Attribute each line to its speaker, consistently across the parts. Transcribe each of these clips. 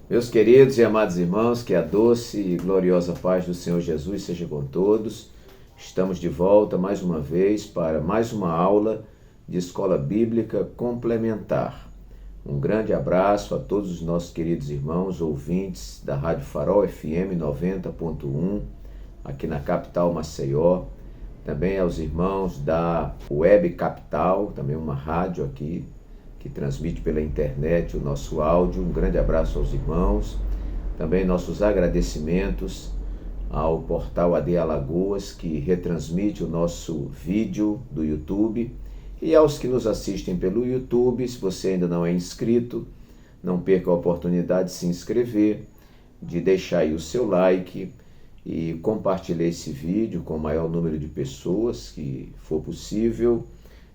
Speaker 1: Meus queridos e amados irmãos, que a doce e gloriosa paz do Senhor Jesus seja com todos. Estamos de volta mais uma vez para mais uma aula de Escola Bíblica Complementar. Um grande abraço a todos os nossos queridos irmãos ouvintes da Rádio Farol FM 90.1, aqui na capital Maceió. Também aos irmãos da Web Capital, também uma rádio aqui que transmite pela internet o nosso áudio. Um grande abraço aos irmãos. Também nossos agradecimentos ao portal AD Alagoas, que retransmite o nosso vídeo do YouTube. E aos que nos assistem pelo YouTube, se você ainda não é inscrito, não perca a oportunidade de se inscrever, de deixar aí o seu like e compartilhar esse vídeo com o maior número de pessoas que for possível.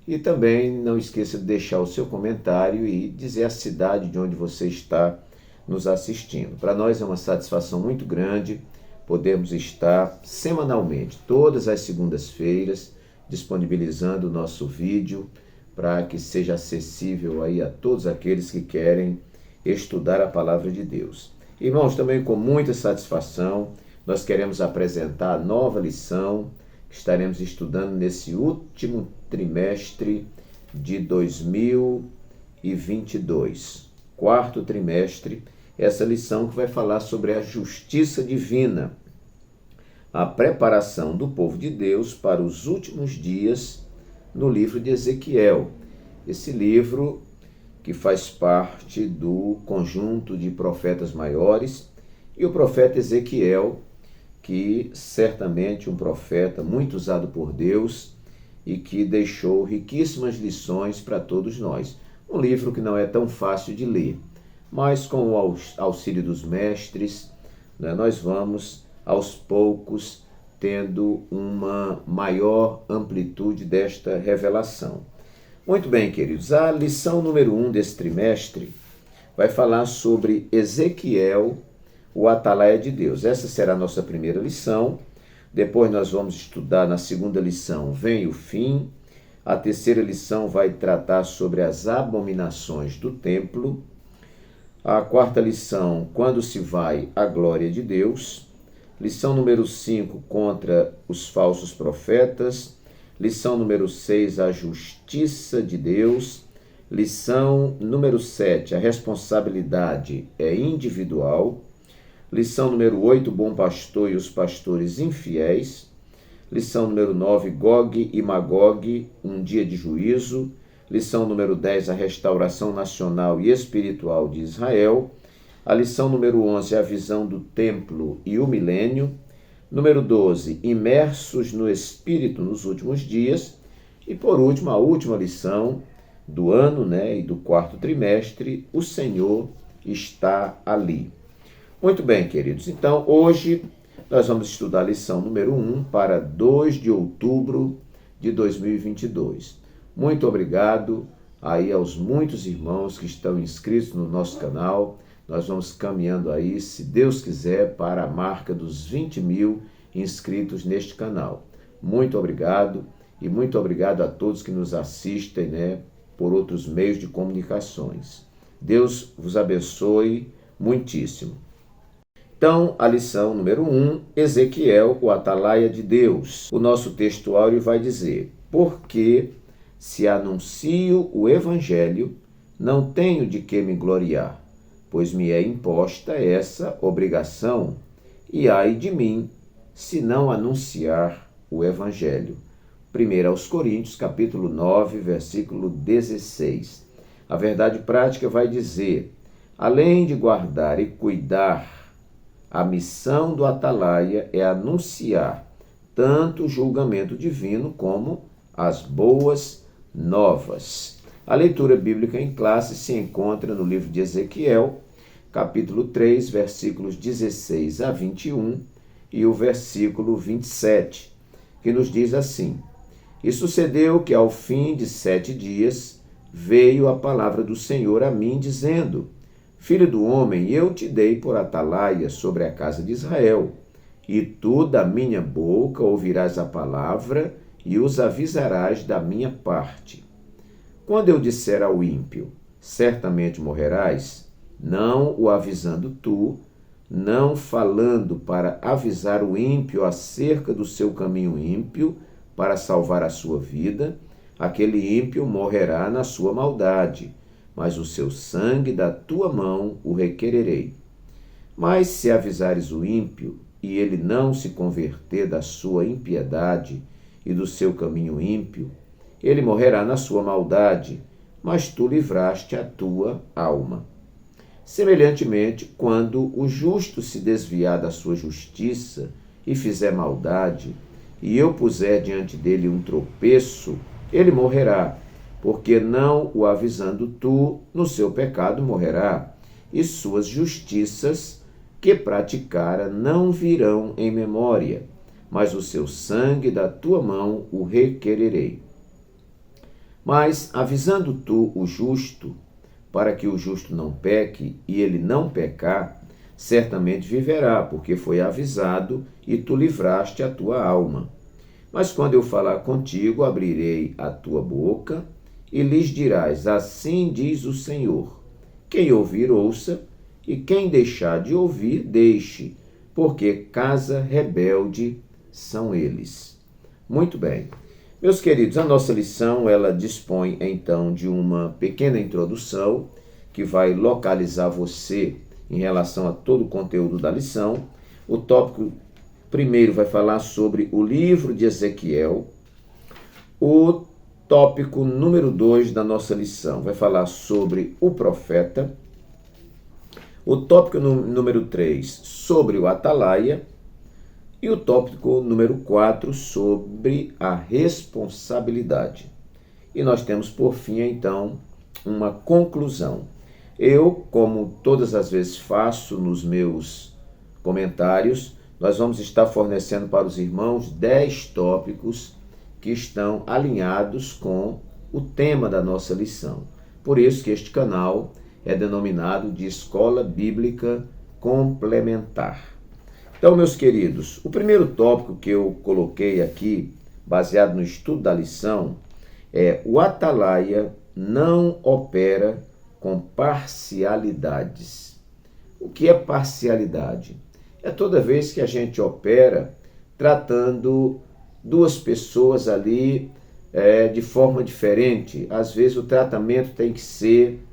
Speaker 1: E também não esqueça de deixar o seu comentário e dizer a cidade de onde você está nos assistindo. Para nós é uma satisfação muito grande podermos estar semanalmente, todas as segundas-feiras, disponibilizando o nosso vídeo para que seja acessível aí a todos aqueles que querem estudar a palavra de Deus. Irmãos, também com muita satisfação, nós queremos apresentar a nova lição que estaremos estudando nesse último trimestre de 2022, quarto trimestre, essa lição que vai falar sobre a justiça divina, a preparação do povo de Deus para os últimos dias no livro de Ezequiel. Esse livro que faz parte do conjunto de profetas maiores, e o profeta Ezequiel, que certamente um profeta muito usado por Deus e que deixou riquíssimas lições para todos nós. Um livro que não é tão fácil de ler, mas com o auxílio dos mestres, nós vamos aos poucos tendo uma maior amplitude desta revelação. Muito bem, queridos, a lição número 1 desse trimestre vai falar sobre Ezequiel, o atalaia de Deus. Essa será a nossa primeira lição. Depois nós vamos estudar na segunda lição, Vem o Fim. A terceira lição vai tratar sobre as abominações do templo. A quarta lição, Quando se vai a glória de Deus. Lição número 5, contra os falsos profetas. Lição número 6, a justiça de Deus. Lição número 7, a responsabilidade é individual. Lição número 8, bom pastor e os pastores infiéis. Lição número 9, Gog e Magog, um dia de juízo. Lição número 10, a restauração nacional e espiritual de Israel. A lição número 11, a visão do templo e o milênio. Número 12, imersos no Espírito nos últimos dias. E por último, a última lição do ano, e do quarto trimestre, o Senhor está ali. Muito bem, queridos. Então, hoje nós vamos estudar a lição número 1 para 2 de outubro de 2022. Muito obrigado aí aos muitos irmãos que estão inscritos no nosso canal. Nós vamos caminhando aí, se Deus quiser, para a marca dos 20 mil inscritos neste canal. Muito obrigado e muito obrigado a todos que nos assistem, por outros meios de comunicações. Deus vos abençoe muitíssimo. Então, a lição número 1, Ezequiel, o atalaia de Deus. O nosso textuário vai dizer: porque se anuncio o evangelho, não tenho de que me gloriar, pois me é imposta essa obrigação, e ai de mim, se não anunciar o evangelho. 1 aos Coríntios, capítulo 9, versículo 16. A verdade prática vai dizer: além de guardar e cuidar, a missão do atalaia é anunciar tanto o julgamento divino como as boas novas. A leitura bíblica em classe se encontra no livro de Ezequiel, capítulo 3, versículos 16 a 21 e o versículo 27, que nos diz assim: E sucedeu que ao fim de 7 dias veio a palavra do Senhor a mim, dizendo: Filho do homem, eu te dei por atalaia sobre a casa de Israel, e tu da minha boca ouvirás a palavra e os avisarás da minha parte. Quando eu disser ao ímpio, certamente morrerás, não o avisando tu, não falando para avisar o ímpio acerca do seu caminho ímpio, para salvar a sua vida, aquele ímpio morrerá na sua maldade, mas o seu sangue da tua mão o requererei. Mas se avisares o ímpio, e ele não se converter da sua impiedade e do seu caminho ímpio, ele morrerá na sua maldade, mas tu livraste a tua alma. Semelhantemente, quando o justo se desviar da sua justiça e fizer maldade, e eu puser diante dele um tropeço, ele morrerá, porque não o avisando tu, no seu pecado morrerá, e suas justiças que praticara não virão em memória, mas o seu sangue da tua mão o requererei. Mas, avisando tu o justo, para que o justo não peque, e ele não pecar, certamente viverá, porque foi avisado, e tu livraste a tua alma. Mas quando eu falar contigo, abrirei a tua boca, e lhes dirás, assim diz o Senhor. Quem ouvir, ouça, e quem deixar de ouvir, deixe, porque casa rebelde são eles. Muito bem. Meus queridos, a nossa lição, ela dispõe então de uma pequena introdução que vai localizar você em relação a todo o conteúdo da lição. O tópico primeiro vai falar sobre o livro de Ezequiel. O tópico número 2 da nossa lição vai falar sobre o profeta. O tópico número 3 sobre o atalaia. E o tópico número 4 sobre a responsabilidade. E nós temos, por fim, então, uma conclusão. Eu, como todas as vezes faço nos meus comentários, nós vamos estar fornecendo para os irmãos 10 tópicos que estão alinhados com o tema da nossa lição. Por isso que este canal é denominado de Escola Bíblica Complementar. Então, meus queridos, o primeiro tópico que eu coloquei aqui, baseado no estudo da lição, é: o atalaia não opera com parcialidades. O que é parcialidade? É toda vez que a gente opera tratando duas pessoas ali de forma diferente. Às vezes o tratamento tem que ser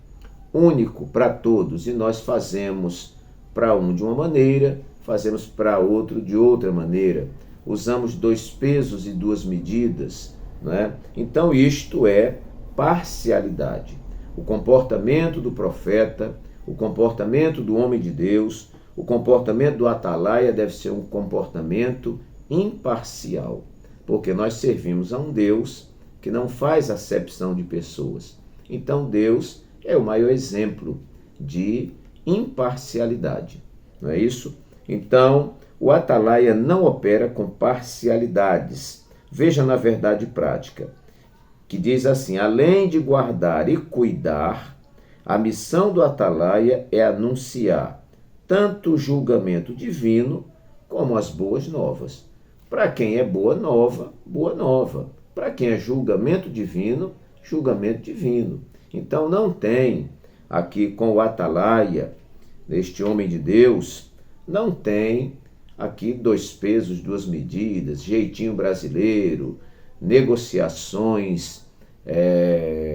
Speaker 1: único para todos, e nós fazemos para um de uma maneira, fazemos para outro de outra maneira. Usamos 2 pesos e 2 medidas, não é? Então isto é parcialidade. O comportamento do profeta, o comportamento do homem de Deus, o comportamento do atalaia deve ser um comportamento imparcial, porque nós servimos a um Deus que não faz acepção de pessoas. Então Deus é o maior exemplo de imparcialidade, não é isso? Então, o atalaia não opera com parcialidades. Veja na verdade prática, que diz assim: além de guardar e cuidar, a missão do atalaia é anunciar tanto o julgamento divino como as boas novas. Para quem é boa nova, boa nova. Para quem é julgamento divino, julgamento divino. Então não tem aqui com o atalaia, este homem de Deus, não tem aqui 2 pesos, 2 medidas, jeitinho brasileiro, negociações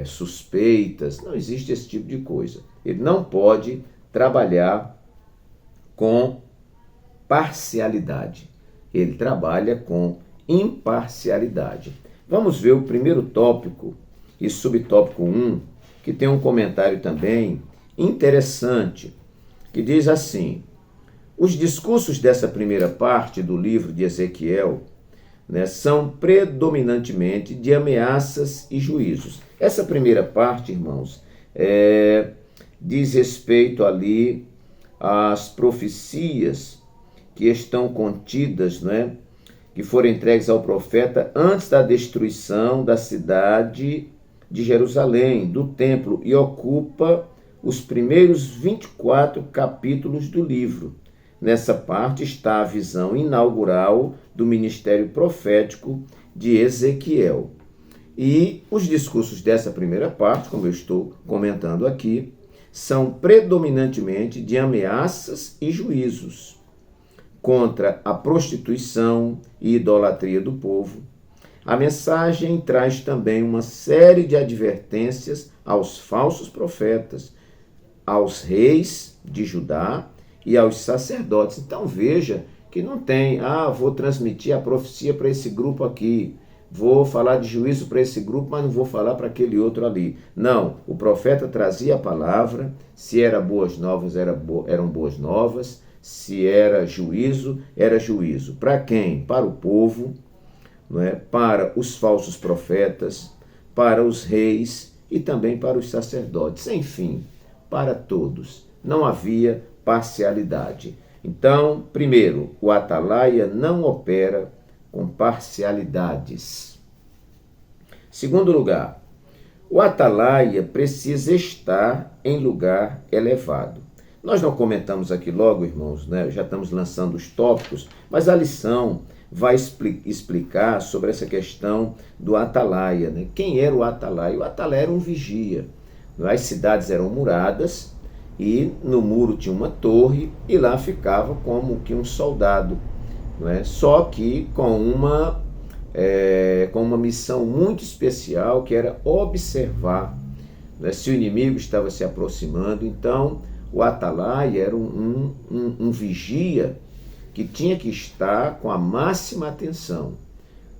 Speaker 1: suspeitas. Não existe esse tipo de coisa. Ele não pode trabalhar com parcialidade. Ele trabalha com imparcialidade. Vamos ver o primeiro tópico e subtópico 1, que tem um comentário também interessante, que diz assim: os discursos dessa primeira parte do livro de Ezequiel, são predominantemente de ameaças e juízos. Essa primeira parte, irmãos, diz respeito ali às profecias que estão contidas, que foram entregues ao profeta antes da destruição da cidade de Jerusalém, do templo, e ocupa os primeiros 24 capítulos do livro. Nessa parte está a visão inaugural do ministério profético de Ezequiel. E os discursos dessa primeira parte, como eu estou comentando aqui, são predominantemente de ameaças e juízos contra a prostituição e idolatria do povo. A mensagem traz também uma série de advertências aos falsos profetas, aos reis de Judá e aos sacerdotes. Então veja que não tem, vou transmitir a profecia para esse grupo aqui, vou falar de juízo para esse grupo, mas não vou falar para aquele outro ali. Não, o profeta trazia a palavra, se era boas novas, eram boas novas, se era juízo, era juízo. Para quem? Para o povo, não é? Para os falsos profetas, para os reis e também para os sacerdotes. Enfim, para todos. Não havia parcialidade. Então, primeiro, o atalaia não opera com parcialidades. Segundo lugar, o atalaia precisa estar em lugar elevado. Nós não comentamos aqui logo, irmãos, né? Já estamos lançando os tópicos, mas a lição vai explicar sobre essa questão do atalaia, né? Quem era o atalaia? O atalaia era um vigia. As cidades eram muradas e no muro tinha uma torre e lá ficava como que um soldado, não é? Só que com uma missão muito especial, que era observar, não é? Se o inimigo estava se aproximando. Então o atalaia era um vigia que tinha que estar com a máxima atenção,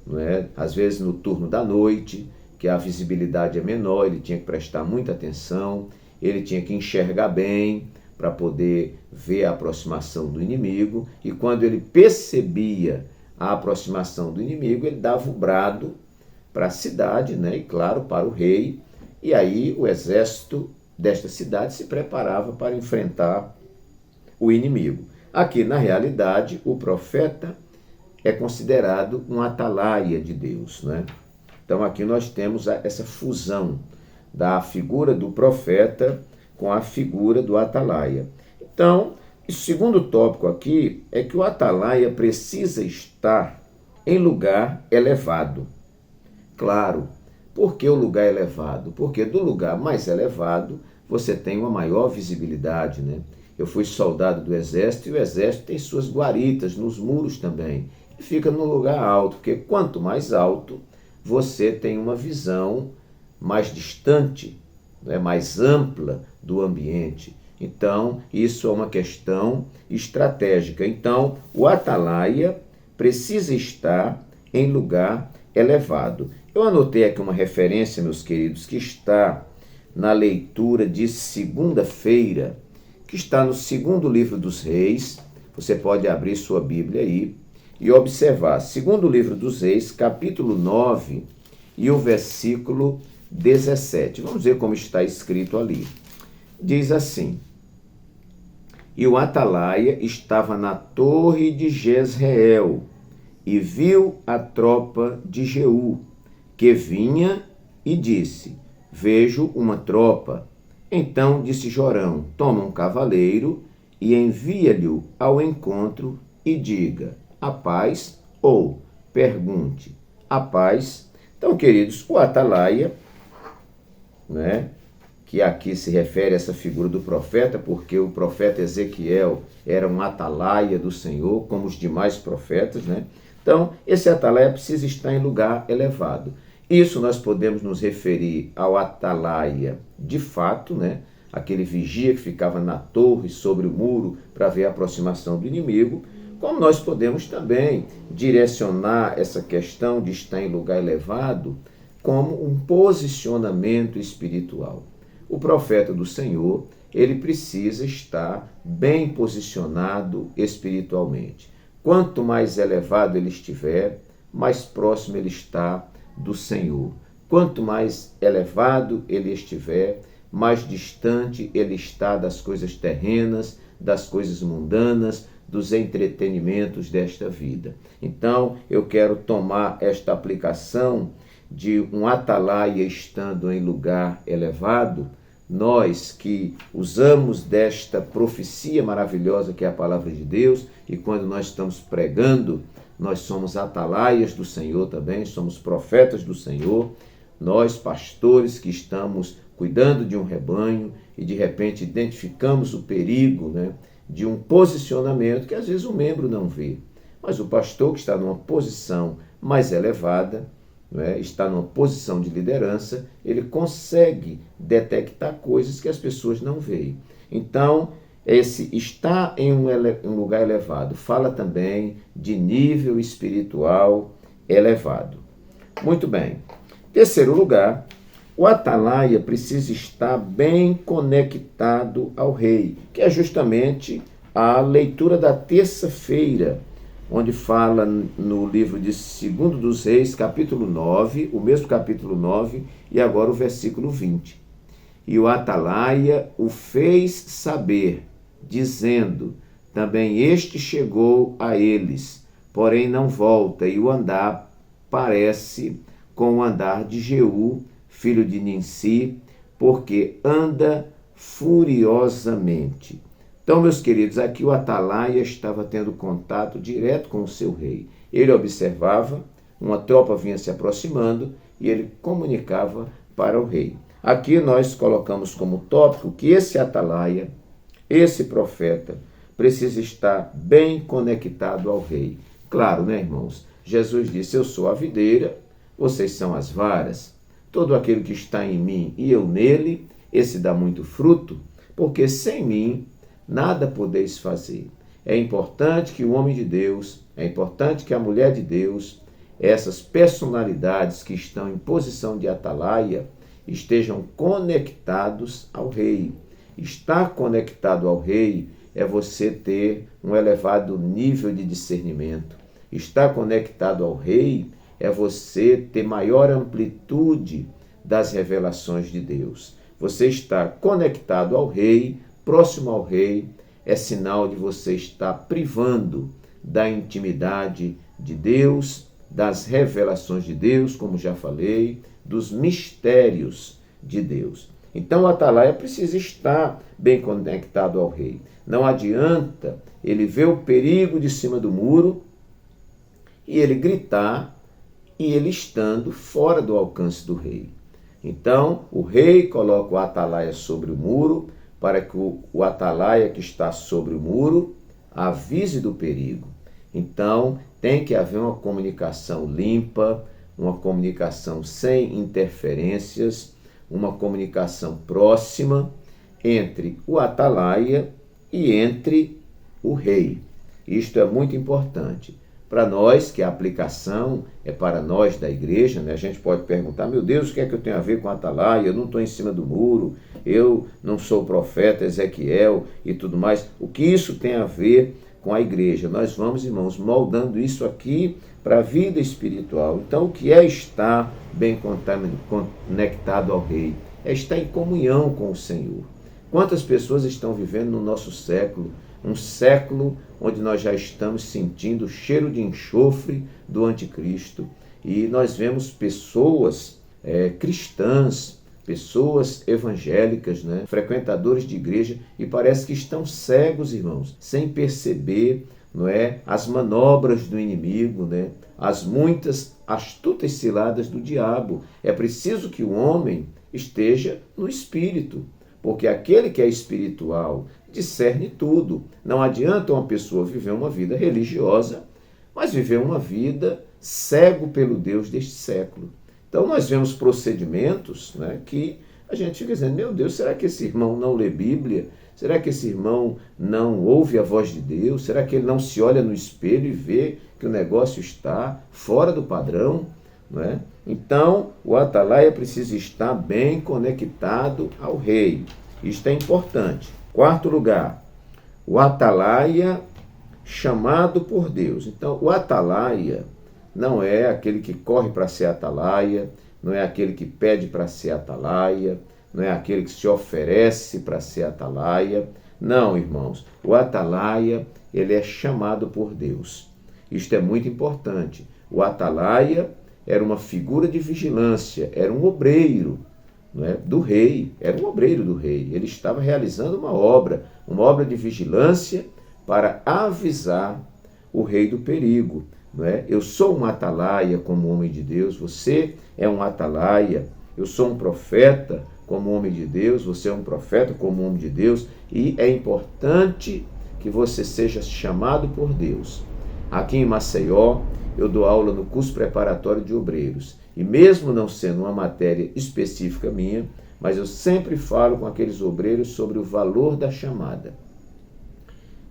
Speaker 1: não é? Às vezes no turno da noite, que a visibilidade é menor, ele tinha que prestar muita atenção, ele tinha que enxergar bem para poder ver a aproximação do inimigo, e quando ele percebia a aproximação do inimigo, ele dava o brado para a cidade, né? E claro, para o rei, e aí o exército desta cidade se preparava para enfrentar o inimigo. Aqui, na realidade, o profeta é considerado um atalaia de Deus, né? Então aqui nós temos essa fusão da figura do profeta com a figura do atalaia. Então, o segundo tópico aqui é que o atalaia precisa estar em lugar elevado. Claro, por que o lugar elevado? Porque do lugar mais elevado você tem uma maior visibilidade, né? Eu fui soldado do exército e o exército tem suas guaritas nos muros também. E fica num lugar alto, porque quanto mais alto, você tem uma visão mais distante, né, mais ampla do ambiente. Então, isso é uma questão estratégica. Então, o atalaia precisa estar em lugar elevado. Eu anotei aqui uma referência, meus queridos, que está na leitura de segunda-feira, que está no segundo livro dos Reis. Você pode abrir sua Bíblia aí e observar. Segundo livro dos Reis, capítulo 9 e o versículo 17. Vamos ver como está escrito ali. Diz assim: E o atalaia estava na torre de Jezreel e viu a tropa de Jeú, que vinha, e disse: Vejo uma tropa. Então disse Jorão: Toma um cavaleiro e envia-lhe ao encontro e diga: a paz, ou pergunte: a paz. Então, queridos, o atalaia, né, que aqui se refere a essa figura do profeta, porque o profeta Ezequiel era um atalaia do Senhor, como os demais profetas, né? Então, esse atalaia precisa estar em lugar elevado. Isso nós podemos nos referir ao atalaia de fato, né? Aquele vigia que ficava na torre, sobre o muro, para ver a aproximação do inimigo, como nós podemos também direcionar essa questão de estar em lugar elevado como um posicionamento espiritual. O profeta do Senhor, ele precisa estar bem posicionado espiritualmente. Quanto mais elevado ele estiver, mais próximo ele está do Senhor. Quanto mais elevado ele estiver, mais distante ele está das coisas terrenas, das coisas mundanas, dos entretenimentos desta vida. Então, eu quero tomar esta aplicação de um atalaia estando em lugar elevado. Nós que usamos desta profecia maravilhosa que é a palavra de Deus, e quando nós estamos pregando, nós somos atalaias do Senhor também, somos profetas do Senhor, nós pastores que estamos cuidando de um rebanho e de repente identificamos o perigo, né, de um posicionamento que às vezes o membro não vê. Mas o pastor que está numa posição mais elevada, né, está numa posição de liderança, ele consegue detectar coisas que as pessoas não veem. Então, esse estar em um lugar elevado fala também de nível espiritual elevado. Muito bem. Terceiro lugar, o atalaia precisa estar bem conectado ao rei, que é justamente a leitura da terça-feira, onde fala no livro de 2 dos Reis, capítulo 9, o mesmo capítulo 9, e agora o versículo 20. E o atalaia o fez saber, dizendo, também este chegou a eles, porém não volta, e o andar parece com o andar de Jeú, filho de Ninsi, porque anda furiosamente. Então, meus queridos, aqui o atalaia estava tendo contato direto com o seu rei. Ele observava, uma tropa vinha se aproximando e ele comunicava para o rei. Aqui nós colocamos como tópico que esse atalaia, esse profeta, precisa estar bem conectado ao rei. Claro, né, irmãos? Jesus disse, eu sou a videira, vocês são as varas. Todo aquele que está em mim e eu nele, esse dá muito fruto, porque sem mim nada podeis fazer. É importante que o homem de Deus, é importante que a mulher de Deus, essas personalidades que estão em posição de atalaia, estejam conectados ao rei. Estar conectado ao rei é você ter um elevado nível de discernimento. Estar conectado ao rei é você ter maior amplitude das revelações de Deus. Você estar conectado ao rei, próximo ao rei, é sinal de você estar privando da intimidade de Deus, das revelações de Deus, como já falei, dos mistérios de Deus. Então o atalaia precisa estar bem conectado ao rei. Não adianta ele ver o perigo de cima do muro e ele gritar e ele estando fora do alcance do rei. Então o rei coloca o atalaia sobre o muro para que o atalaia que está sobre o muro avise do perigo. Então tem que haver uma comunicação limpa, uma comunicação sem interferências, uma comunicação próxima entre o atalaia e entre o rei. Isto é muito importante. Para nós, que a aplicação é para nós da igreja, né? A gente pode perguntar, meu Deus, o que é que eu tenho a ver com a atalaia? Eu não estou em cima do muro, eu não sou o profeta Ezequiel e tudo mais. O que isso tem a ver com a igreja? Nós vamos, irmãos, moldando isso aqui para a vida espiritual. Então, o que é estar bem conectado ao rei? É estar em comunhão com o Senhor. Quantas pessoas estão vivendo no nosso século, um século onde nós já estamos sentindo o cheiro de enxofre do anticristo, e nós vemos pessoas cristãs, pessoas evangélicas, né, frequentadores de igreja, e parece que estão cegos, irmãos, sem perceber, não é, as manobras do inimigo, né, as muitas astutas ciladas do diabo. É preciso que o homem esteja no espírito, porque aquele que é espiritual discerne tudo. Não adianta uma pessoa viver uma vida religiosa, mas viver uma vida cego pelo Deus deste século. Então nós vemos procedimentos, né, que a gente fica dizendo, meu Deus, será que esse irmão não lê Bíblia? Será que esse irmão não ouve a voz de Deus? Será que ele não se olha no espelho e vê que o negócio está fora do padrão? Não é? Então, o atalaia precisa estar bem conectado ao rei. Isto é importante. Quarto lugar, o atalaia chamado por Deus. Então, o atalaia não é aquele que corre para ser atalaia, não é aquele que pede para ser atalaia, não é aquele que se oferece para ser atalaia. Não, irmãos, o atalaia, ele é chamado por Deus. Isto é muito importante. O atalaia era uma figura de vigilância, era um obreiro, não é, do rei, era um obreiro do rei. Ele estava realizando uma obra de vigilância para avisar o rei do perigo. Não é? Eu sou um atalaia como homem de Deus, você é um atalaia, eu sou um profeta como homem de Deus, você é um profeta como homem de Deus, e é importante que você seja chamado por Deus. Aqui em Maceió, eu dou aula no curso preparatório de obreiros, e mesmo não sendo uma matéria específica minha, mas eu sempre falo com aqueles obreiros sobre o valor da chamada.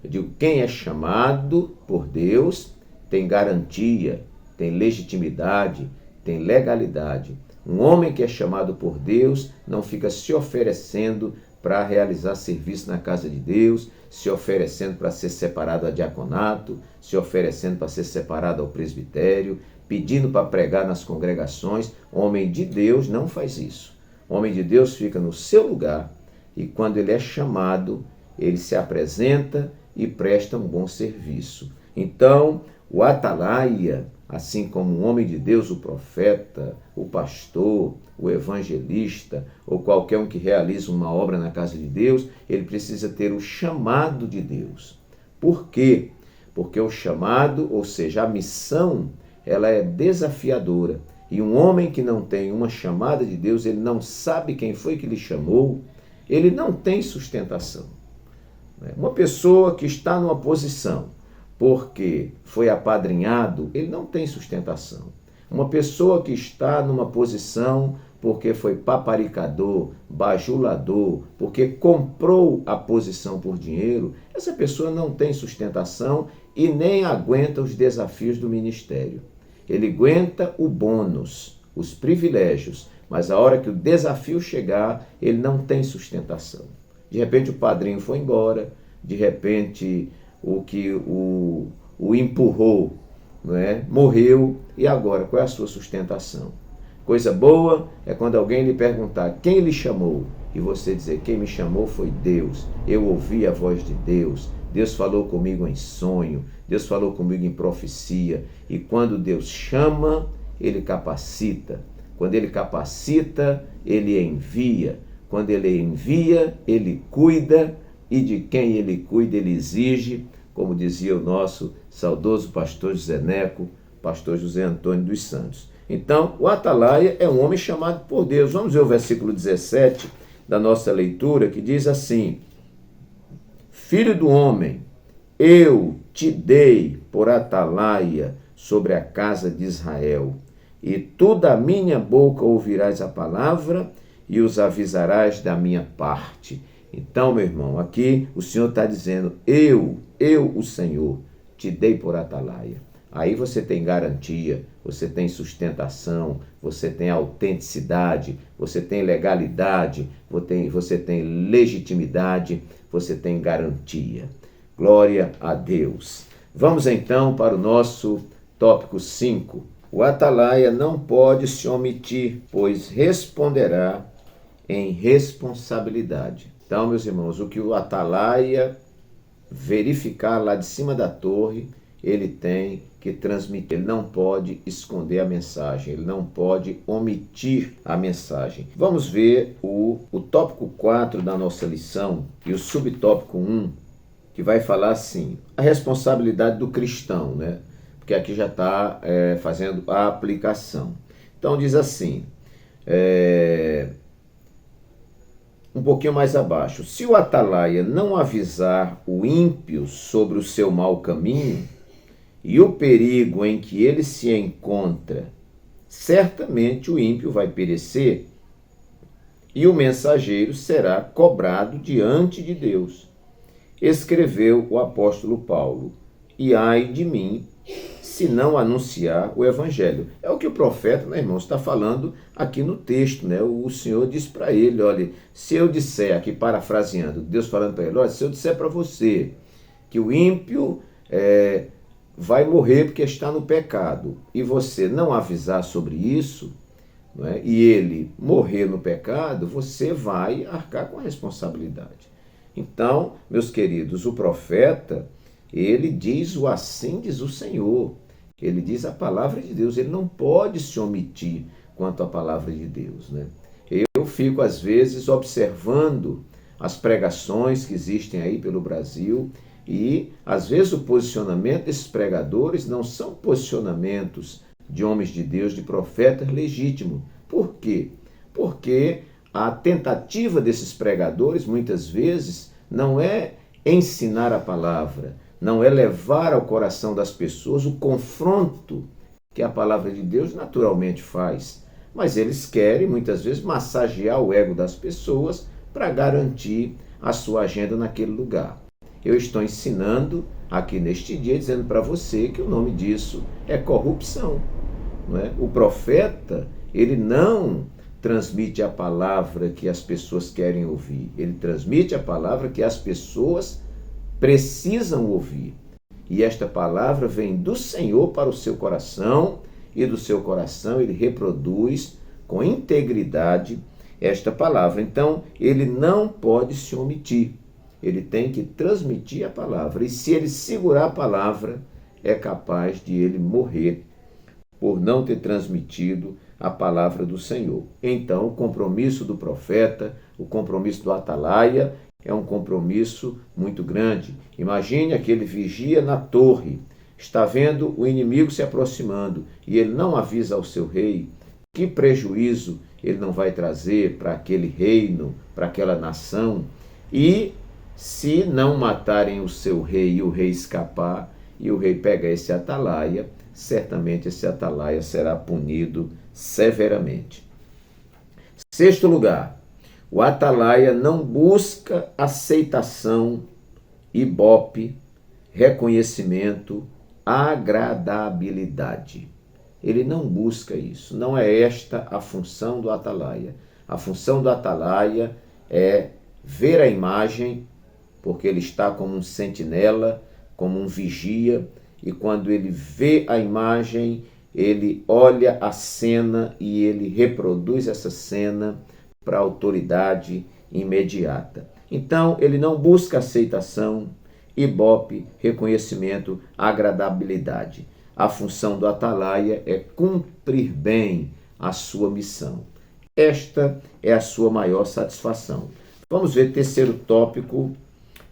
Speaker 1: Eu digo, quem é chamado por Deus tem garantia, tem legitimidade, tem legalidade. Um homem que é chamado por Deus não fica se oferecendo para realizar serviço na casa de Deus, se oferecendo para ser separado a diaconato, se oferecendo para ser separado ao presbitério, pedindo para pregar nas congregações. Homem de Deus não faz isso. Homem de Deus fica no seu lugar e quando ele é chamado, ele se apresenta e presta um bom serviço. Então, o atalaia, assim como um homem de Deus, o profeta, o pastor, o evangelista, ou qualquer um que realiza uma obra na casa de Deus, ele precisa ter o chamado de Deus. Por quê? Porque o chamado, ou seja, a missão, ela é desafiadora. E um homem que não tem uma chamada de Deus, ele não sabe quem foi que lhe chamou, ele não tem sustentação. Uma pessoa que está numa posição porque foi apadrinhado, ele não tem sustentação. Uma pessoa que está numa posição porque foi paparicador, bajulador, porque comprou a posição por dinheiro, essa pessoa não tem sustentação e nem aguenta os desafios do ministério. Ele aguenta o bônus, os privilégios, mas a hora que o desafio chegar, ele não tem sustentação. De repente o padrinho foi embora, de repente o que o empurrou, não é? Morreu, e agora qual é a sua sustentação? Coisa boa é quando alguém lhe perguntar quem lhe chamou, e você dizer, quem me chamou foi Deus, eu ouvi a voz de Deus, Deus falou comigo em sonho, Deus falou comigo em profecia, e quando Deus chama, Ele capacita, quando Ele capacita, Ele envia, quando Ele envia, Ele cuida, e de quem Ele cuida, Ele exige, como dizia o nosso saudoso pastor José Neco, pastor José Antônio dos Santos. Então, o atalaia é um homem chamado por Deus. Vamos ver o versículo 17 da nossa leitura, que diz assim: Filho do homem, eu te dei por atalaia sobre a casa de Israel, e tu da minha boca ouvirás a palavra e os avisarás da minha parte. Então, meu irmão, aqui o Senhor está dizendo, eu, o Senhor, te dei por atalaia. Aí você tem garantia, você tem sustentação, você tem autenticidade, você tem legalidade, você tem legitimidade, você tem garantia. Glória a Deus. Vamos então para o nosso tópico 5. O atalaia não pode se omitir, pois responderá em responsabilidade. Então, meus irmãos, o que o atalaia verificar lá de cima da torre, ele tem que transmitir. Ele não pode esconder a mensagem, ele não pode omitir a mensagem. Vamos ver o tópico 4 da nossa lição e o subtópico 1, que vai falar assim, a responsabilidade do cristão, né? Porque aqui já está fazendo a aplicação. Então diz assim, um pouquinho mais abaixo, se o atalaia não avisar o ímpio sobre o seu mau caminho e o perigo em que ele se encontra, certamente o ímpio vai perecer e o mensageiro será cobrado diante de Deus. Escreveu o apóstolo Paulo, e ai de mim, se não anunciar o evangelho. É o que o profeta, né, irmão, está falando aqui no texto, né? O Senhor diz para ele, olha, se eu disser, aqui parafraseando, Deus falando para ele, olha, se eu disser para você que o ímpio vai morrer porque está no pecado, e você não avisar sobre isso, não é? E ele morrer no pecado, você vai arcar com a responsabilidade. Então, meus queridos, o profeta, ele diz o assim diz o Senhor. Ele diz a palavra de Deus, ele não pode se omitir quanto à palavra de Deus, né? Eu fico, às vezes, observando as pregações que existem aí pelo Brasil e, às vezes, o posicionamento desses pregadores não são posicionamentos de homens de Deus, de profetas legítimos. Por quê? Porque a tentativa desses pregadores, muitas vezes, não é ensinar a palavra, não é levar ao coração das pessoas o confronto que a palavra de Deus naturalmente faz. Mas eles querem, muitas vezes, massagear o ego das pessoas para garantir a sua agenda naquele lugar. Eu estou ensinando aqui neste dia, dizendo para você que o nome disso é corrupção. Não é? O profeta, ele não transmite a palavra que as pessoas querem ouvir. Ele transmite a palavra que as pessoas precisam ouvir. E esta palavra vem do Senhor para o seu coração, e do seu coração ele reproduz com integridade esta palavra. Então, ele não pode se omitir. Ele tem que transmitir a palavra. E se ele segurar a palavra, é capaz de ele morrer por não ter transmitido a palavra do Senhor. Então, o compromisso do profeta, o compromisso do atalaia, é um compromisso muito grande. Imagine aquele vigia na torre, está vendo o inimigo se aproximando e ele não avisa ao seu rei. Que prejuízo ele não vai trazer para aquele reino, para aquela nação? E se não matarem o seu rei e o rei escapar, e o rei pega esse atalaia, certamente esse atalaia será punido severamente. Sexto lugar, o atalaia não busca aceitação, ibope, reconhecimento, agradabilidade. Ele não busca isso. Não é esta a função do atalaia. A função do atalaia é ver a imagem, porque ele está como um sentinela, como um vigia, e quando ele vê a imagem, ele olha a cena e ele reproduz essa cena para a autoridade imediata. Então, ele não busca aceitação, ibope, reconhecimento, agradabilidade. A função do atalaia é cumprir bem a sua missão. Esta é a sua maior satisfação. Vamos ver terceiro tópico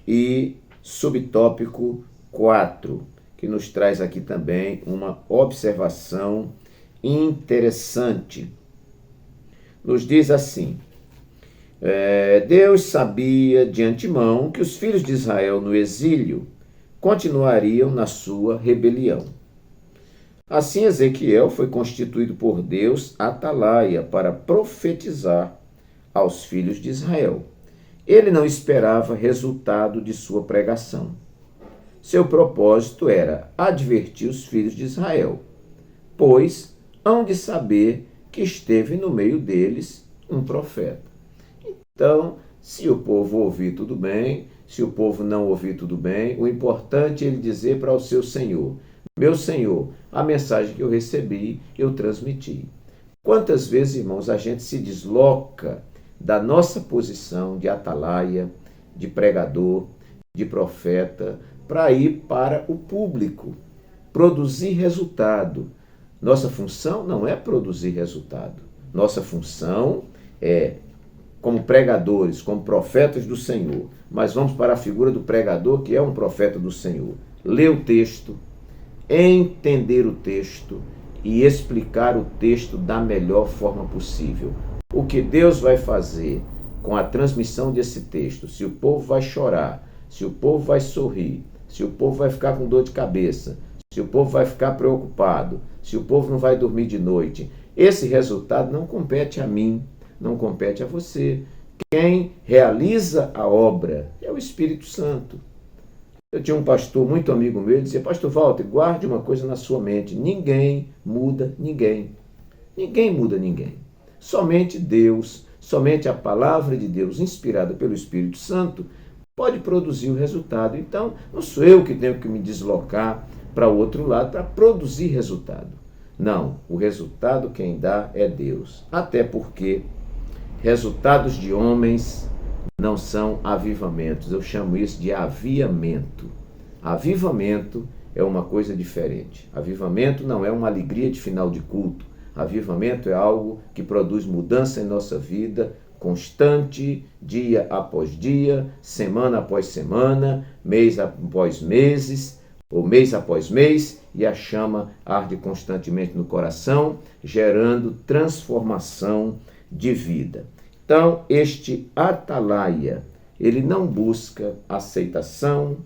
Speaker 1: e subtópico 4, que nos traz aqui também uma observação interessante. Nos diz assim: Deus sabia de antemão que os filhos de Israel no exílio continuariam na sua rebelião. Assim, Ezequiel foi constituído por Deus atalaia para profetizar aos filhos de Israel. Ele não esperava resultado de sua pregação. Seu propósito era advertir os filhos de Israel, pois hão de saber que esteve no meio deles um profeta. Então, se o povo ouvir, tudo bem. Se o povo não ouvir, tudo bem. O importante é ele dizer para o seu Senhor: meu Senhor, a mensagem que eu recebi, eu transmiti. Quantas vezes, irmãos, a gente se desloca da nossa posição de atalaia, de pregador, de profeta, para ir para o público, produzir resultado. Nossa função não é produzir resultado. Nossa função é, como pregadores, como profetas do Senhor, mas vamos para a figura do pregador, que é um profeta do Senhor. Ler o texto, entender o texto e explicar o texto da melhor forma possível. O que Deus vai fazer com a transmissão desse texto? Se o povo vai chorar, se o povo vai sorrir, se o povo vai ficar com dor de cabeça, se o povo vai ficar preocupado, se o povo não vai dormir de noite, esse resultado não compete a mim, não compete a você. Quem realiza a obra é o Espírito Santo. Eu tinha um pastor muito amigo meu, ele dizia: pastor Walter, guarde uma coisa na sua mente: ninguém muda ninguém. Ninguém muda ninguém. Somente Deus, somente a palavra de Deus, inspirada pelo Espírito Santo, pode produzir o resultado. Então, não sou eu que tenho que me deslocar para o outro lado para produzir resultado. Não, o resultado quem dá é Deus. Até porque resultados de homens não são avivamentos. Eu chamo isso de aviamento. Avivamento é uma coisa diferente. Avivamento não é uma alegria de final de culto. Avivamento é algo que produz mudança em nossa vida, constante, dia após dia, semana após semana, mês após meses, ou mês após mês, e a chama arde constantemente no coração, gerando transformação de vida. Então, este atalaia, ele não busca aceitação,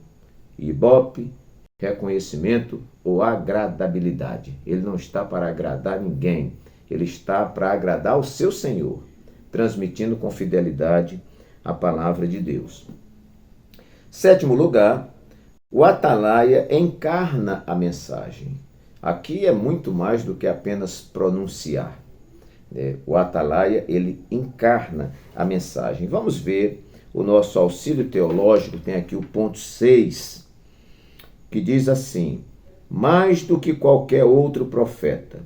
Speaker 1: ibope, reconhecimento ou agradabilidade. Ele não está para agradar ninguém. Ele está para agradar o seu Senhor, transmitindo com fidelidade a palavra de Deus. Sétimo lugar, o atalaia encarna a mensagem. Aqui é muito mais do que apenas pronunciar. O atalaia, ele encarna a mensagem. Vamos ver o nosso auxílio teológico, tem aqui o ponto 6, que diz assim: mais do que qualquer outro profeta,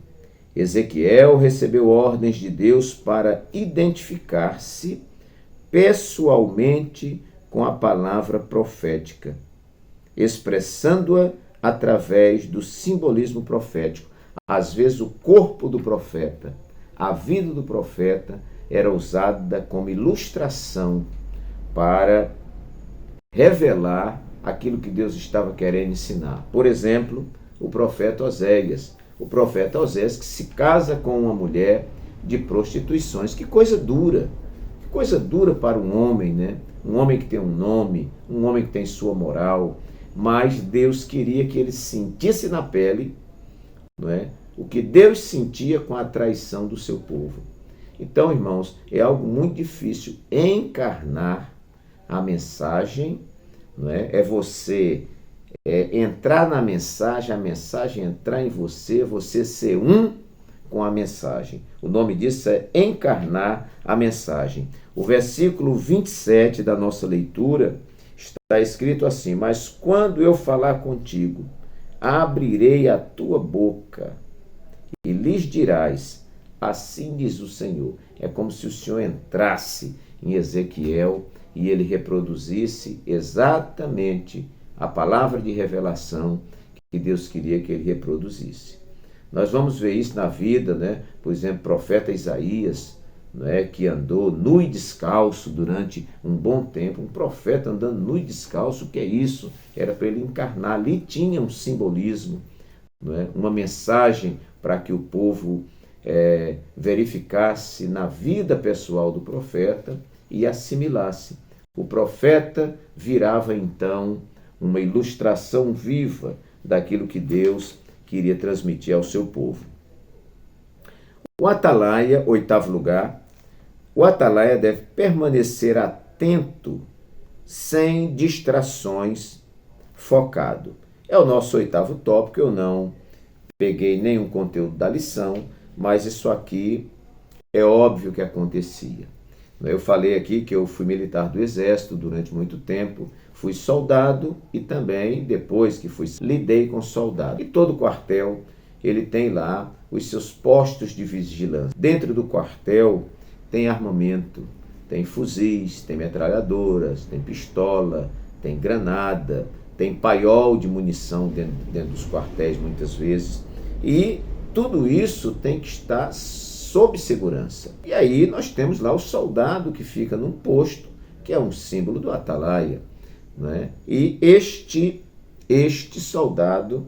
Speaker 1: Ezequiel recebeu ordens de Deus para identificar-se pessoalmente com a palavra profética, expressando-a através do simbolismo profético. Às vezes o corpo do profeta, a vida do profeta era usada como ilustração para revelar aquilo que Deus estava querendo ensinar. Por exemplo, o profeta Oséias. O profeta Oséias que se casa com uma mulher de prostituições. Que coisa dura! Que coisa dura para um homem, né? Um homem que tem um nome, um homem que tem sua moral. Mas Deus queria que ele sentisse na pele, não é? O que Deus sentia com a traição do seu povo. Então, irmãos, é algo muito difícil encarnar a mensagem, não é? É você entrar na mensagem, a mensagem entrar em você, você ser um com a mensagem. O nome disso é encarnar a mensagem. O versículo 27 da nossa leitura está escrito assim: mas quando eu falar contigo, abrirei a tua boca e lhes dirás, assim diz o Senhor. É como se o Senhor entrasse em Ezequiel e ele reproduzisse exatamente a palavra de revelação que Deus queria que ele reproduzisse. Nós vamos ver isso na vida, né? Por exemplo, o profeta Isaías, né, que andou nu e descalço durante um bom tempo. Um profeta andando nu e descalço, o que é isso? Era para ele encarnar. Ali tinha um simbolismo, né, uma mensagem para que o povo verificasse na vida pessoal do profeta e assimilasse. O profeta virava então uma ilustração viva daquilo que Deus queria transmitir ao seu povo. O atalaia, oitavo lugar, o atalaia deve permanecer atento, sem distrações, focado. É o nosso oitavo tópico. Eu não peguei nenhum conteúdo da lição, mas isso aqui é óbvio que acontecia. Eu falei aqui que eu fui militar do Exército durante muito tempo, fui soldado e também, depois que fui, lidei com soldado. E todo quartel, ele tem lá os seus postos de vigilância. Dentro do quartel tem armamento, tem fuzis, tem metralhadoras, tem pistola, tem granada, tem paiol de munição dentro dos quartéis muitas vezes. E tudo isso tem que estar sob segurança. E aí nós temos lá o soldado que fica num posto, que é um símbolo do atalaia, né? E este soldado,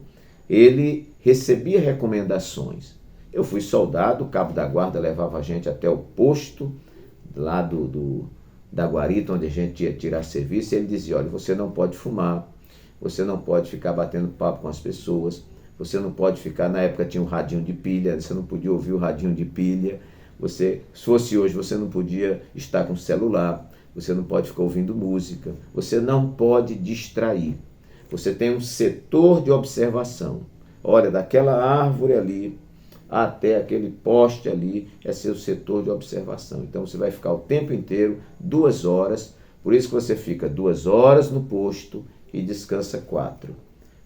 Speaker 1: ele recebia recomendações. Eu fui soldado, o cabo da guarda levava a gente até o posto lá da guarita, onde a gente ia tirar serviço, e ele dizia: olha, você não pode fumar, você não pode ficar batendo papo com as pessoas, você não pode ficar, na época tinha um radinho de pilha, você não podia ouvir o radinho de pilha, se fosse hoje, você não podia estar com celular, você não pode ficar ouvindo música, você não pode distrair. Você tem um setor de observação. Olha, daquela árvore ali até aquele poste ali é seu setor de observação. Então você vai ficar o tempo inteiro 2 horas, por isso que você fica 2 horas no posto e descansa 4.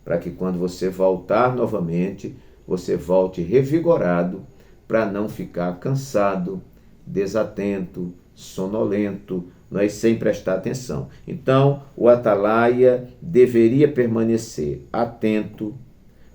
Speaker 1: Para que quando você voltar novamente, você volte revigorado, para não ficar cansado, desatento, sonolento, e sem prestar atenção. Então, o atalaia deveria permanecer atento,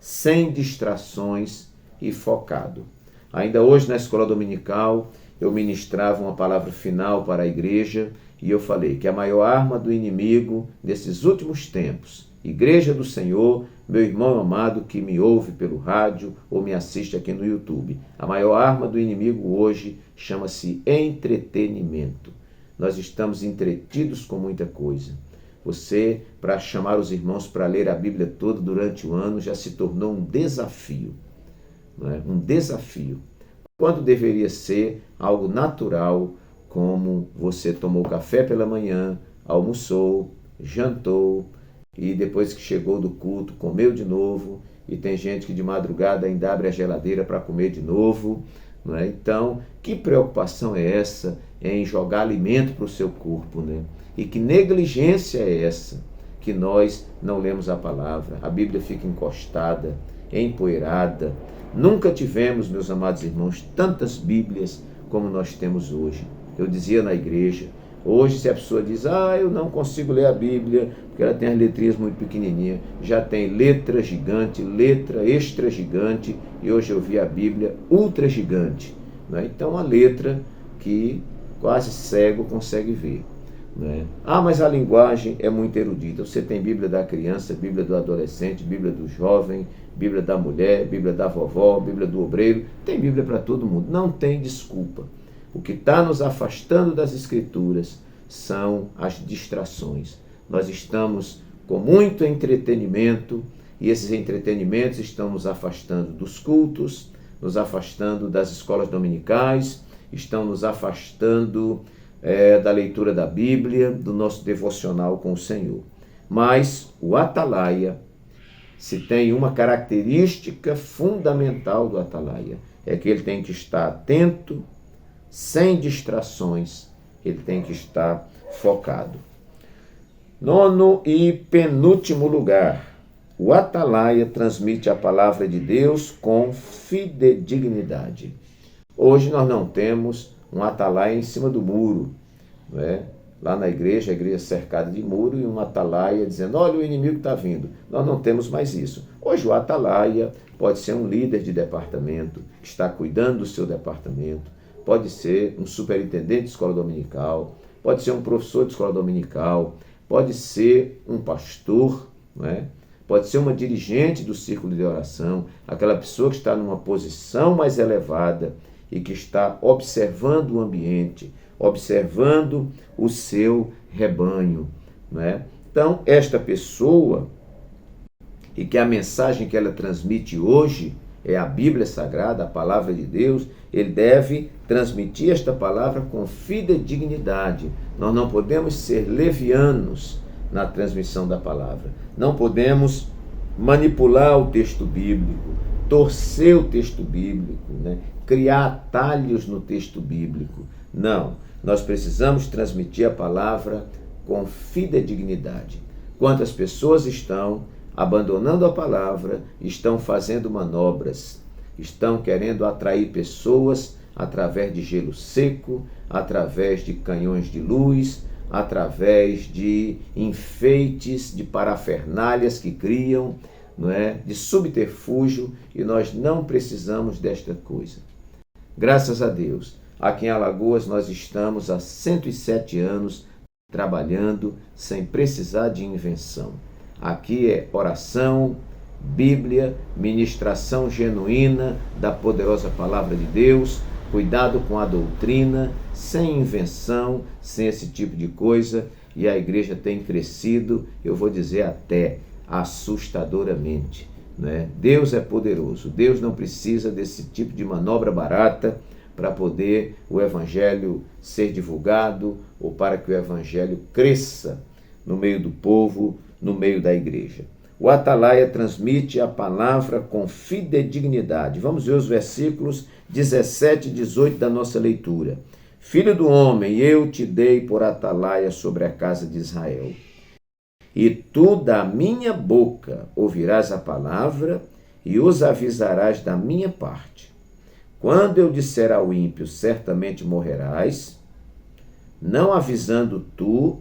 Speaker 1: sem distrações e focado. Ainda hoje, na escola dominical, eu ministrava uma palavra final para a igreja e eu falei que a maior arma do inimigo nesses últimos tempos Igreja do Senhor, meu irmão amado que me ouve pelo rádio ou me assiste aqui no YouTube. A maior arma do inimigo hoje chama-se entretenimento. Nós estamos entretidos com muita coisa. Você, para chamar os irmãos para ler a Bíblia toda durante o ano, já se tornou um desafio. Não é? Um desafio. Quando deveria ser algo natural, como você tomou café pela manhã, almoçou, jantou, e depois que chegou do culto, comeu de novo, e tem gente que de madrugada ainda abre a geladeira para comer de novo. Não é? Então, que preocupação é essa em jogar alimento para o seu corpo? Né? E que negligência é essa que nós não lemos a palavra? A Bíblia fica encostada, empoeirada. Nunca tivemos, meus amados irmãos, tantas Bíblias como nós temos hoje. Eu dizia na igreja, hoje se a pessoa diz, eu não consigo ler a Bíblia, porque ela tem as letrinhas muito pequenininhas, já tem letra gigante, letra extra gigante, e hoje eu vi a Bíblia ultra gigante. Né? Então a letra que quase cego consegue ver. Né? Mas a linguagem é muito erudita. Você tem Bíblia da criança, Bíblia do adolescente, Bíblia do jovem, Bíblia da mulher, Bíblia da vovó, Bíblia do obreiro. Tem Bíblia para todo mundo. Não tem desculpa. O que está nos afastando das Escrituras são as distrações. Nós estamos com muito entretenimento e esses entretenimentos estão nos afastando dos cultos, nos afastando das escolas dominicais, estão nos afastando da leitura da Bíblia, do nosso devocional com o Senhor. Mas o atalaia, se tem uma característica fundamental do atalaia, é que ele tem que estar atento, sem distrações, ele tem que estar focado. Nono e penúltimo lugar, o atalaia transmite a palavra de Deus com fidedignidade. Hoje nós não temos um atalaia em cima do muro, não é? Lá na igreja, a igreja cercada de muro e um atalaia dizendo, olha, o inimigo está vindo. Nós não temos mais isso. Hoje o atalaia pode ser um líder de departamento, que está cuidando do seu departamento, pode ser um superintendente de escola dominical, pode ser um professor de escola dominical, pode ser um pastor, não é? Pode ser uma dirigente do círculo de oração, aquela pessoa que está numa posição mais elevada e que está observando o ambiente, observando o seu rebanho. Não é? Então, esta pessoa, e que a mensagem que ela transmite hoje é a Bíblia Sagrada, a Palavra de Deus, ele deve transmitir esta palavra com fidedignidade. Nós não podemos ser levianos na transmissão da palavra. Não podemos manipular o texto bíblico, torcer o texto bíblico, né? Criar atalhos no texto bíblico. Não, nós precisamos transmitir a palavra com fidedignidade. Quantas pessoas estão abandonando a palavra, estão fazendo manobras, estão querendo atrair pessoas através de gelo seco, através de canhões de luz, através de enfeites, de parafernálias que criam, não é? De subterfúgio, e nós não precisamos desta coisa. Graças a Deus, aqui em Alagoas nós estamos há 107 anos trabalhando sem precisar de invenção. Aqui é oração, Bíblia, ministração genuína da poderosa palavra de Deus, cuidado com a doutrina, sem invenção, sem esse tipo de coisa, e a igreja tem crescido, eu vou dizer até assustadoramente. Né? Deus é poderoso, Deus não precisa desse tipo de manobra barata para poder o evangelho ser divulgado ou para que o evangelho cresça no meio do povo, no meio da igreja. O atalaia transmite a palavra com fidedignidade. Vamos ver os versículos 17 e 18 da nossa leitura. Filho do homem, eu te dei por atalaia sobre a casa de Israel. E tu da minha boca ouvirás a palavra e os avisarás da minha parte. Quando eu disser ao ímpio, certamente morrerás, não avisando tu,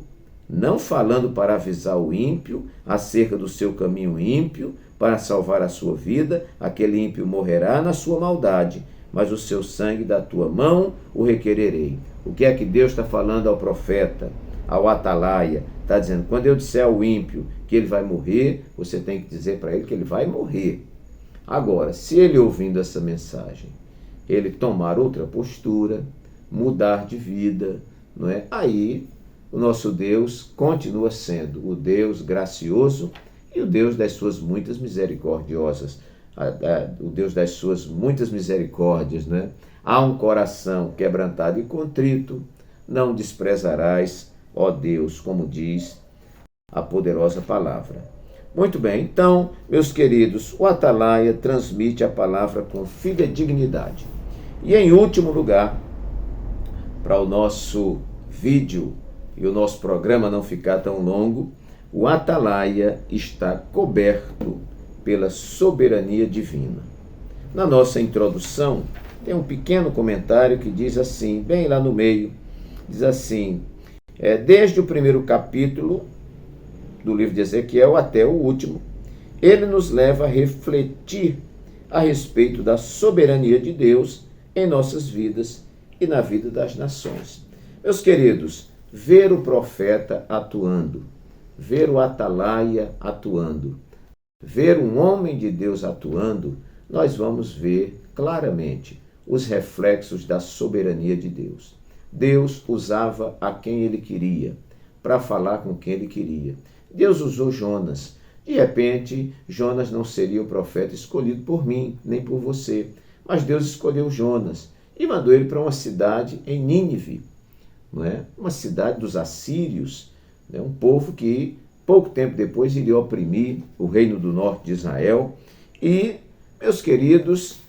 Speaker 1: não falando para avisar o ímpio acerca do seu caminho ímpio, para salvar a sua vida, aquele ímpio morrerá na sua maldade, mas o seu sangue da tua mão o requererei. O que é que Deus está falando ao profeta, ao atalaia, está dizendo, quando eu disser ao ímpio que ele vai morrer, você tem que dizer para ele que ele vai morrer. Agora, se ele ouvindo essa mensagem, ele tomar outra postura, mudar de vida, não é? Aí o nosso Deus continua sendo o Deus gracioso e o Deus das suas muitas misericordiosas, o Deus das suas muitas misericórdias, né? Há um coração quebrantado e contrito, não desprezarás, ó Deus, como diz a poderosa palavra. Muito bem, então, meus queridos, o atalaia transmite a palavra com fidedignidade. E em último lugar, para o nosso vídeo e o nosso programa não ficar tão longo, o atalaia está coberto pela soberania divina. Na nossa introdução, tem um pequeno comentário que diz assim, bem lá no meio, diz assim, desde o primeiro capítulo do livro de Ezequiel até o último, ele nos leva a refletir a respeito da soberania de Deus em nossas vidas e na vida das nações. Meus queridos, ver o profeta atuando, ver o atalaia atuando, ver um homem de Deus atuando, nós vamos ver claramente os reflexos da soberania de Deus. Deus usava a quem ele queria, para falar com quem ele queria. Deus usou Jonas. De repente, Jonas não seria o profeta escolhido por mim, nem por você. Mas Deus escolheu Jonas e mandou ele para uma cidade em Nínive, não é? Uma cidade dos assírios, né? Um povo que pouco tempo depois iria oprimir o reino do norte de Israel. E, meus queridos,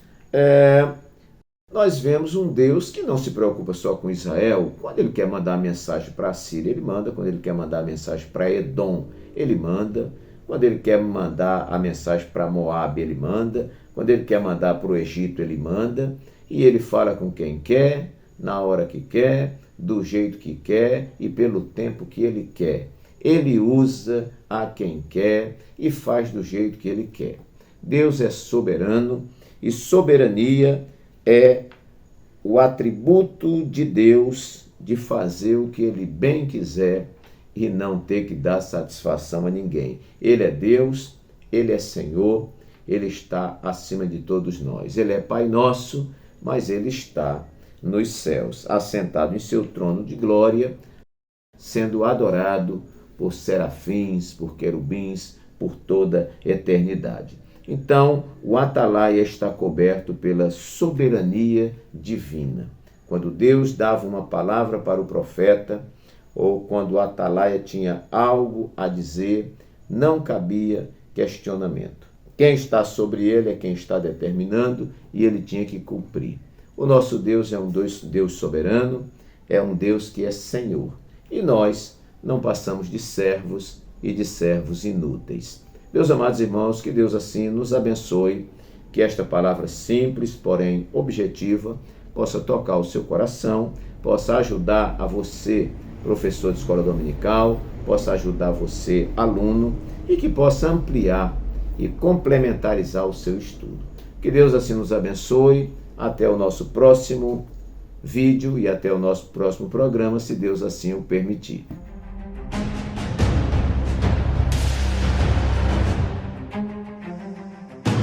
Speaker 1: nós vemos um Deus que não se preocupa só com Israel. Quando ele quer mandar a mensagem para a Síria, ele manda. Quando ele quer mandar a mensagem para Edom, ele manda. Quando ele quer mandar a mensagem para Moabe, ele manda. Quando ele quer mandar para o Egito, ele manda. E ele fala com quem quer, na hora que quer, do jeito que quer e pelo tempo que ele quer. Ele usa a quem quer e faz do jeito que ele quer. Deus é soberano e soberania é o atributo de Deus de fazer o que ele bem quiser e não ter que dar satisfação a ninguém. Ele é Deus, ele é Senhor, ele está acima de todos nós. Ele é Pai nosso, mas ele está nos céus, assentado em seu trono de glória, sendo adorado por serafins, por querubins, por toda eternidade. Então, o atalaia está coberto pela soberania divina. Quando Deus dava uma palavra para o profeta, ou quando o atalaia tinha algo a dizer, não cabia questionamento. Quem está sobre ele é quem está determinando e ele tinha que cumprir. O nosso Deus é um Deus soberano, é um Deus que é Senhor. E nós não passamos de servos e de servos inúteis. Meus amados irmãos, que Deus assim nos abençoe, que esta palavra simples, porém objetiva, possa tocar o seu coração, possa ajudar a você, professor de escola dominical, possa ajudar você, aluno, e que possa ampliar e complementarizar o seu estudo. Que Deus assim nos abençoe, até o nosso próximo vídeo e até o nosso próximo programa, se Deus assim o permitir.